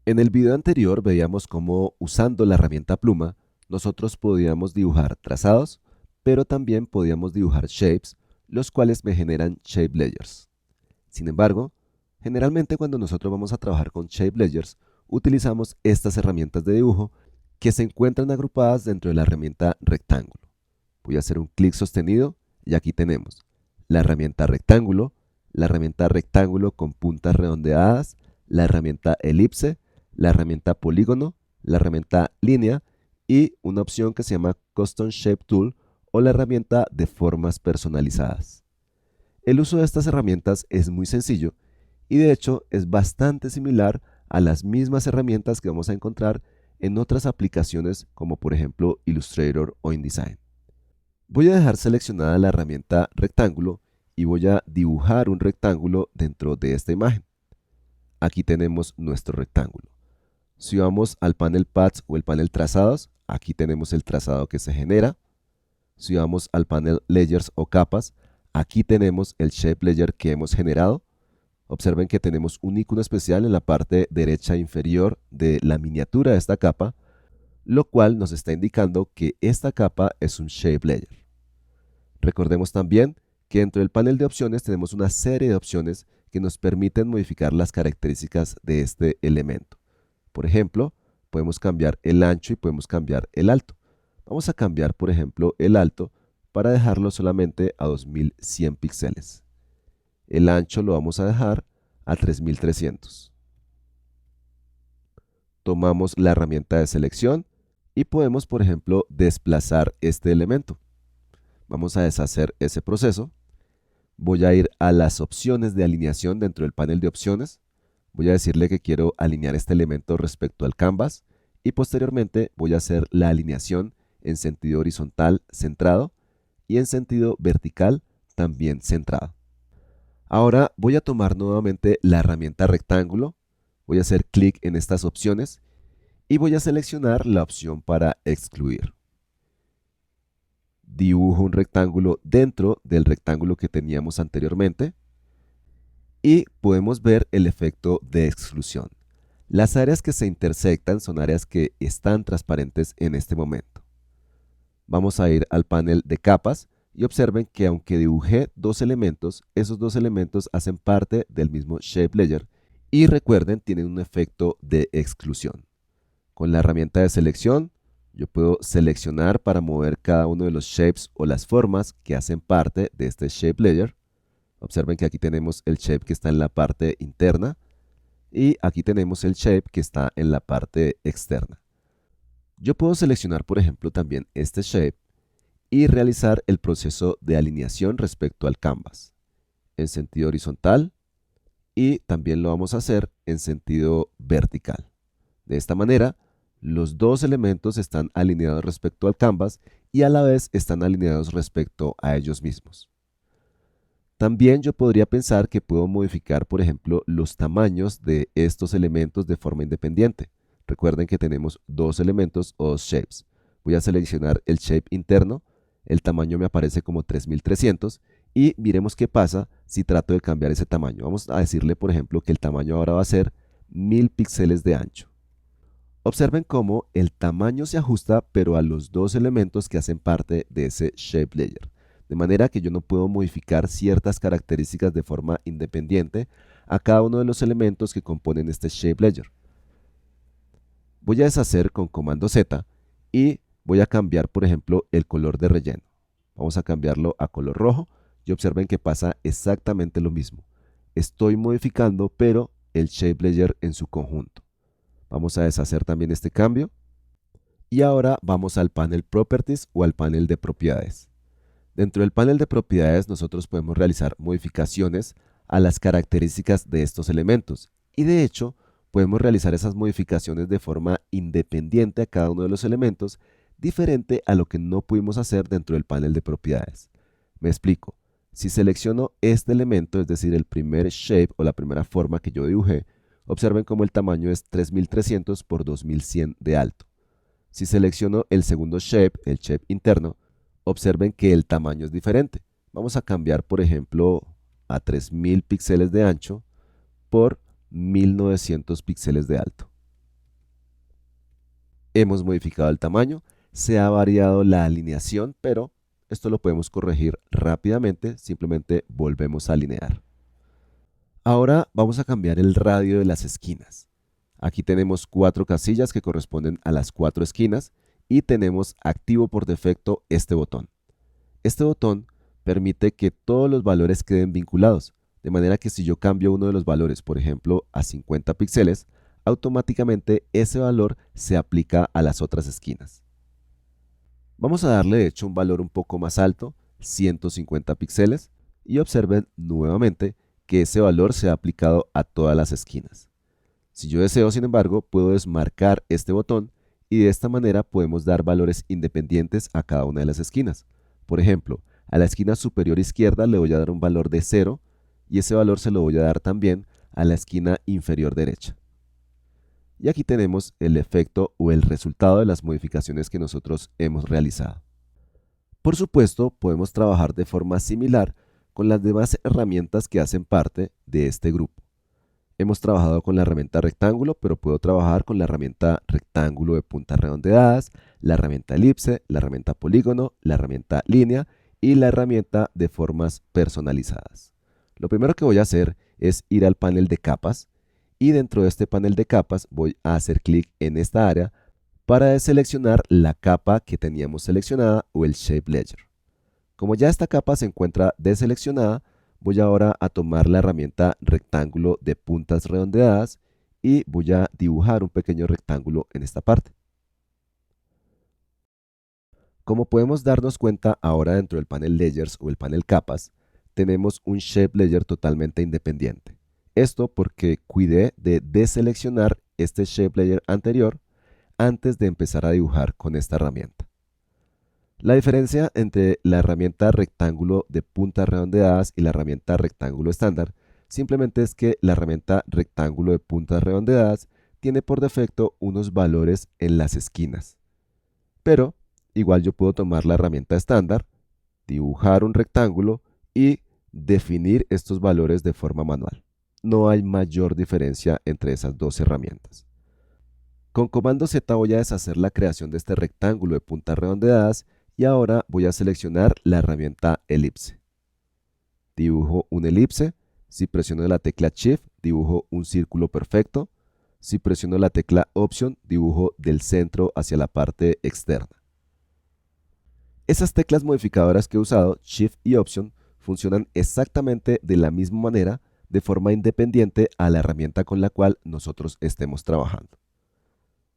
En el video anterior veíamos cómo usando la herramienta pluma nosotros podíamos dibujar trazados, pero también podíamos dibujar shapes, los cuales me generan shape layers. Sin embargo, generalmente cuando nosotros vamos a trabajar con shape layers, utilizamos estas herramientas de dibujo que se encuentran agrupadas dentro de la herramienta rectángulo. Voy a hacer un clic sostenido y aquí tenemos la herramienta rectángulo con puntas redondeadas, la herramienta elipse, la herramienta polígono, la herramienta línea y una opción que se llama Custom Shape Tool o la herramienta de formas personalizadas. El uso de estas herramientas es muy sencillo y de hecho es bastante similar a las mismas herramientas que vamos a encontrar en otras aplicaciones como por ejemplo Illustrator o InDesign. Voy a dejar seleccionada la herramienta rectángulo y voy a dibujar un rectángulo dentro de esta imagen. Aquí tenemos nuestro rectángulo. Si vamos al panel Paths o el panel Trazados, aquí tenemos el trazado que se genera. Si vamos al panel Layers o Capas, aquí tenemos el Shape Layer que hemos generado. Observen que tenemos un icono especial en la parte derecha inferior de la miniatura de esta capa, lo cual nos está indicando que esta capa es un Shape Layer. Recordemos también que dentro del panel de opciones tenemos una serie de opciones que nos permiten modificar las características de este elemento. Por ejemplo, podemos cambiar el ancho y podemos cambiar el alto. Vamos a cambiar, por ejemplo, el alto para dejarlo solamente a 2100 píxeles. El ancho lo vamos a dejar a 3300. Tomamos la herramienta de selección y podemos, por ejemplo, desplazar este elemento. Vamos a deshacer ese proceso. Voy a ir a las opciones de alineación dentro del panel de opciones. Voy a decirle que quiero alinear este elemento respecto al canvas y posteriormente voy a hacer la alineación en sentido horizontal centrado y en sentido vertical también centrado. Ahora voy a tomar nuevamente la herramienta rectángulo, voy a hacer clic en estas opciones y voy a seleccionar la opción para excluir. Dibujo un rectángulo dentro del rectángulo que teníamos anteriormente y podemos ver el efecto de exclusión. Las áreas que se intersectan son áreas que están transparentes en este momento. Vamos a ir al panel de capas y observen que aunque dibujé dos elementos, esos dos elementos hacen parte del mismo Shape Layer y recuerden, tienen un efecto de exclusión. Con la herramienta de selección, yo puedo seleccionar para mover cada uno de los shapes o las formas que hacen parte de este Shape Layer. Observen que aquí tenemos el shape que está en la parte interna y aquí tenemos el shape que está en la parte externa. Yo puedo seleccionar, por ejemplo, también este shape y realizar el proceso de alineación respecto al canvas en sentido horizontal y también lo vamos a hacer en sentido vertical. De esta manera, los dos elementos están alineados respecto al canvas y a la vez están alineados respecto a ellos mismos. También yo podría pensar que puedo modificar, por ejemplo, los tamaños de estos elementos de forma independiente. Recuerden que tenemos dos elementos o dos shapes. Voy a seleccionar el shape interno, el tamaño me aparece como 3300 y miremos qué pasa si trato de cambiar ese tamaño. Vamos a decirle, por ejemplo, que el tamaño ahora va a ser 1000 píxeles de ancho. Observen cómo el tamaño se ajusta, pero a los dos elementos que hacen parte de ese Shape Layer. De manera que yo no puedo modificar ciertas características de forma independiente a cada uno de los elementos que componen este Shape Layer. Voy a deshacer con comando Z y voy a cambiar, por ejemplo, el color de relleno. Vamos a cambiarlo a color rojo y observen que pasa exactamente lo mismo. Estoy modificando, pero el Shape Layer en su conjunto. Vamos a deshacer también este cambio y ahora vamos al panel Properties o al panel de propiedades. Dentro del panel de propiedades nosotros podemos realizar modificaciones a las características de estos elementos y de hecho podemos realizar esas modificaciones de forma independiente a cada uno de los elementos, diferente a lo que no pudimos hacer dentro del panel de propiedades. Me explico. Si selecciono este elemento, es decir, el primer shape o la primera forma que yo dibujé, observen cómo el tamaño es 3300 por 2100 de alto. Si selecciono el segundo shape, el shape interno, observen que el tamaño es diferente. Vamos a cambiar, por ejemplo, a 3000 píxeles de ancho por 1900 píxeles de alto. hemos modificado el tamaño, se ha variado la alineación, pero esto lo podemos corregir rápidamente, simplemente volvemos a alinear. Ahora vamos a cambiar el radio de las esquinas. Aquí tenemos 4 casillas que corresponden a las 4 esquinas y tenemos activo por defecto este botón. Este botón permite que todos los valores queden vinculados, de manera que si yo cambio uno de los valores, por ejemplo, a 50 píxeles, automáticamente ese valor se aplica a las otras esquinas. Vamos a darle de hecho un valor un poco más alto, 150 píxeles, y observen nuevamente que ese valor se ha aplicado a todas las esquinas. Si yo deseo, sin embargo, puedo desmarcar este botón y de esta manera podemos dar valores independientes a cada una de las esquinas. Por ejemplo, a la esquina superior izquierda le voy a dar un valor de 0 y ese valor se lo voy a dar también a la esquina inferior derecha. Y aquí tenemos el efecto o el resultado de las modificaciones que nosotros hemos realizado. Por supuesto, podemos trabajar de forma similar con las demás herramientas que hacen parte de este grupo. Hemos trabajado con la herramienta rectángulo, pero puedo trabajar con la herramienta rectángulo de puntas redondeadas, la herramienta elipse, la herramienta polígono, la herramienta línea y la herramienta de formas personalizadas. Lo primero que voy a hacer es ir al panel de capas y dentro de este panel de capas voy a hacer clic en esta área para deseleccionar la capa que teníamos seleccionada o el Shape Layer. Como ya esta capa se encuentra deseleccionada, voy ahora a tomar la herramienta rectángulo de puntas redondeadas y voy a dibujar un pequeño rectángulo en esta parte. Como podemos darnos cuenta ahora dentro del panel Layers o el panel Capas, tenemos un Shape Layer totalmente independiente. Esto porque cuidé de deseleccionar este Shape Layer anterior antes de empezar a dibujar con esta herramienta. La diferencia entre la herramienta rectángulo de puntas redondeadas y la herramienta rectángulo estándar simplemente es que la herramienta rectángulo de puntas redondeadas tiene por defecto unos valores en las esquinas. Pero igual yo puedo tomar la herramienta estándar, dibujar un rectángulo y definir estos valores de forma manual. No hay mayor diferencia entre esas dos herramientas. Con comando Z voy a deshacer la creación de este rectángulo de puntas redondeadas y ahora voy a seleccionar la herramienta elipse. Dibujo un elipse, si presiono la tecla Shift dibujo un círculo perfecto, si presiono la tecla Option dibujo del centro hacia la parte externa. Esas teclas modificadoras que he usado, Shift y Option, funcionan exactamente de la misma manera de forma independiente a la herramienta con la cual nosotros estemos trabajando.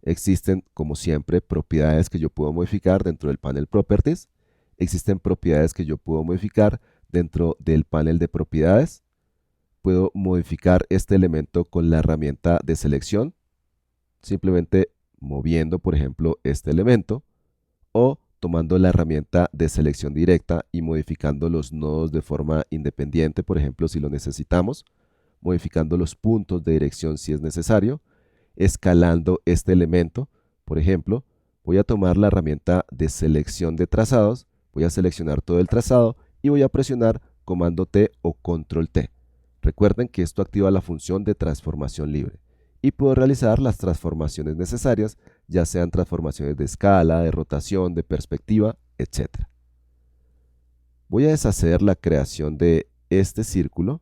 Existen, como siempre, propiedades que yo puedo modificar dentro del panel Properties. Existen propiedades que yo puedo modificar dentro del panel de propiedades. Puedo modificar este elemento con la herramienta de selección, simplemente moviendo, por ejemplo, este elemento, o tomando la herramienta de selección directa y modificando los nodos de forma independiente, por ejemplo, si lo necesitamos, modificando los puntos de dirección si es necesario, escalando este elemento. Por ejemplo, voy a tomar la herramienta de selección de trazados, voy a seleccionar todo el trazado y voy a presionar comando T o control T. Recuerden que esto activa la función de transformación libre y puedo realizar las transformaciones necesarias, ya sean transformaciones de escala, de rotación, de perspectiva, etc. Voy a deshacer la creación de este círculo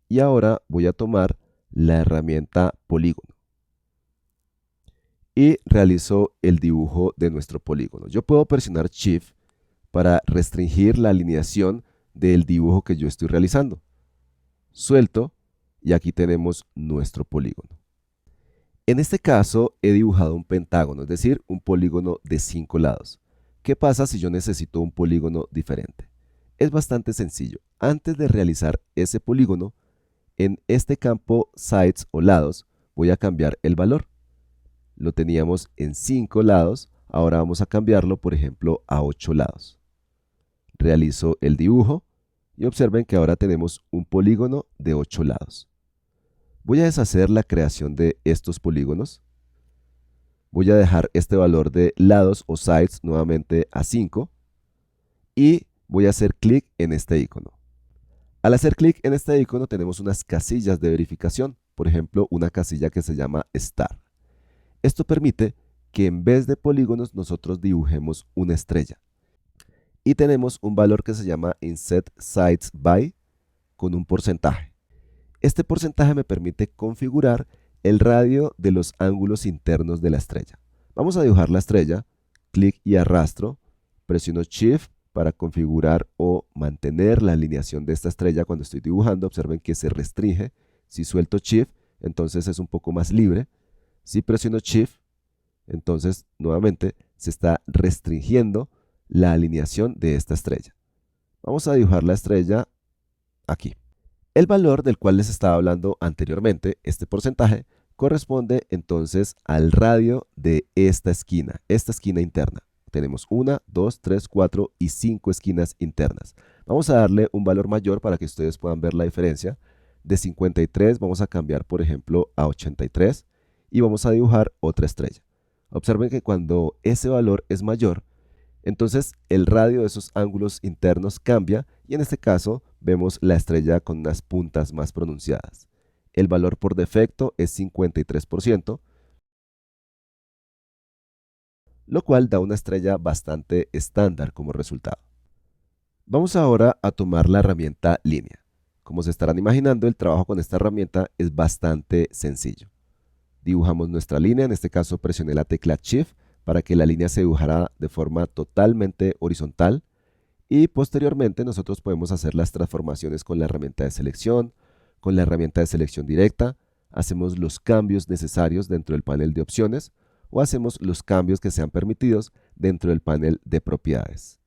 y ahora voy a tomar la herramienta polígono y realizo el dibujo de nuestro polígono. Yo puedo presionar Shift para restringir la alineación del dibujo que yo estoy realizando. Suelto y aquí tenemos nuestro polígono. En este caso he dibujado un pentágono, es decir, un polígono de 5 lados. ¿Qué pasa si yo necesito un polígono diferente? Es bastante sencillo. Antes de realizar ese polígono, en este campo sides o lados voy a cambiar el valor. Lo teníamos en 5 lados, ahora vamos a cambiarlo, por ejemplo, a 8 lados. Realizo el dibujo y observen que ahora tenemos un polígono de 8 lados. Voy a deshacer la creación de estos polígonos. Voy a dejar este valor de lados o sides nuevamente a 5 y voy a hacer clic en este icono. Al hacer clic en este icono tenemos unas casillas de verificación, por ejemplo, una casilla que se llama Star. Esto permite que en vez de polígonos nosotros dibujemos una estrella. Y tenemos un valor que se llama Inset Sides By con un porcentaje. Este porcentaje me permite configurar el radio de los ángulos internos de la estrella. Vamos a dibujar la estrella, clic y arrastro, presiono Shift para configurar o mantener la alineación de esta estrella cuando estoy dibujando. Observen que se restringe. Si suelto Shift, entonces es un poco más libre. Si presiono Shift, entonces nuevamente se está restringiendo la alineación de esta estrella. Vamos a dibujar la estrella aquí. El valor del cual les estaba hablando anteriormente, este porcentaje, corresponde entonces al radio de esta esquina interna. Tenemos 1, 2, 3, 4 y 5 esquinas internas. Vamos a darle un valor mayor para que ustedes puedan ver la diferencia. De 53 vamos a cambiar, por ejemplo, a 83 y vamos a dibujar otra estrella. Observen que cuando ese valor es mayor, entonces el radio de esos ángulos internos cambia y en este caso vemos la estrella con unas puntas más pronunciadas. El valor por defecto es 53%, lo cual da una estrella bastante estándar como resultado. Vamos ahora a tomar la herramienta línea. Como se estarán imaginando, el trabajo con esta herramienta es bastante sencillo. Dibujamos nuestra línea, en este caso presioné la tecla Shift para que la línea se dibujara de forma totalmente horizontal y posteriormente nosotros podemos hacer las transformaciones con la herramienta de selección, con la herramienta de selección directa, hacemos los cambios necesarios dentro del panel de opciones o hacemos los cambios que sean permitidos dentro del panel de propiedades.